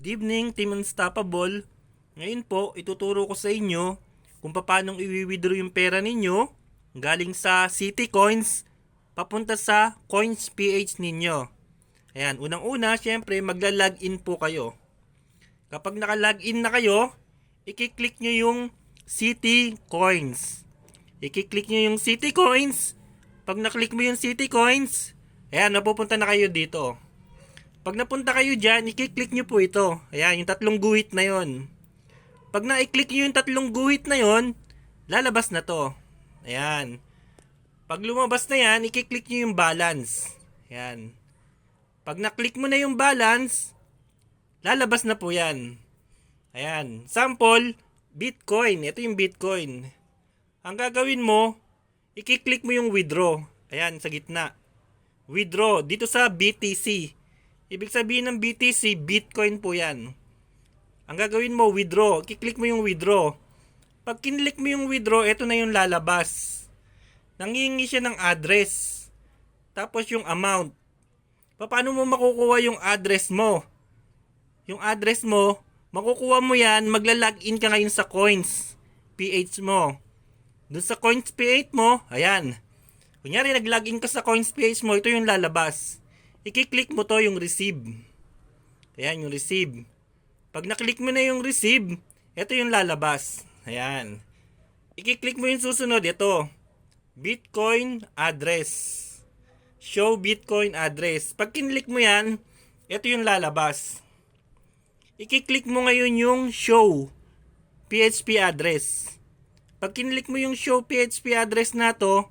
Good evening, Team Unstoppable. Ngayon po, ituturo ko sa inyo kung paano i-withdraw yung pera ninyo galing sa City Coins papunta sa Coins PH ninyo. Ayan, unang-una, syempre, magla-login po kayo. Kapag naka-login na kayo, i-click nyo yung City Coins. I-click nyo yung City Coins. Pag na-click mo yung City Coins, ayan, napupunta na kayo dito. Pag napunta kayo dyan, i-click nyo po ito. Ayan, yung tatlong guhit na yon. Pag na-click nyo yung tatlong guhit na yon, lalabas na to. Ayan. Pag lumabas na yan, i-click nyo yung balance. Ayan. Pag na-click mo na yung balance, lalabas na po yan. Ayan. Sample, Bitcoin. Ito yung Bitcoin. Ang gagawin mo, i-click mo yung withdraw. Ayan, sa gitna. Withdraw. Dito sa BTC. Ibig sabihin ng BTC, Bitcoin po yan. Ang gagawin mo, withdraw. I-click mo yung withdraw. Pag kinlik mo yung withdraw, ito na yung lalabas. Nangihingi siya ng address. Tapos yung amount. Paano mo makukuha yung address mo? Yung address mo, makukuha mo yan, magla-login ka ngayon sa Coins PH mo. Doon sa Coins PH mo, ayan. Kunyari nag-login ka sa Coins PH mo, ito yung lalabas. I-click mo to yung receive. Ayan yung receive. Pag naklik mo na yung receive, ito yung lalabas. Ayan. I-click mo yung susunod, ito. Bitcoin address. Show Bitcoin address. Pag kinlik mo yan, ito yung lalabas. I-click mo ngayon yung show PHP address. Pag kinlik mo yung show PHP address na to,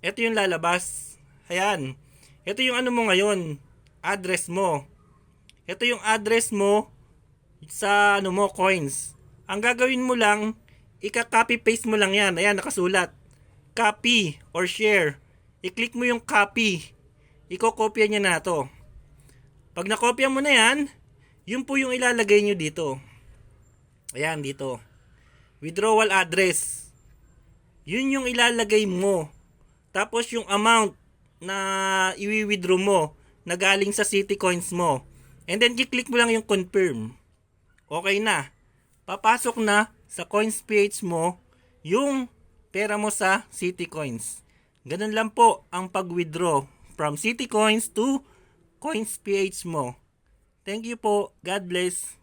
ito yung lalabas. Ayan. Ito yung ano mo ngayon, address mo. Ito yung address mo sa ano mo, coins. Ang gagawin mo lang, ika-copy paste mo lang yan. Ayan, nakasulat. Copy or share. I-click mo yung copy. Iko-kopya niya na to. Pag nakopya mo na yan, yun po yung ilalagay nyo dito. Ayan, dito. Withdrawal address. Yun yung ilalagay mo. Tapos yung amount na i-withdraw mo na galing sa City Coins mo. And then, i-click mo lang yung confirm. Okay na. Papasok na sa Coins PH mo yung pera mo sa City Coins. Ganun lang po ang pag-withdraw from City Coins to Coins PH mo. Thank you po. God bless.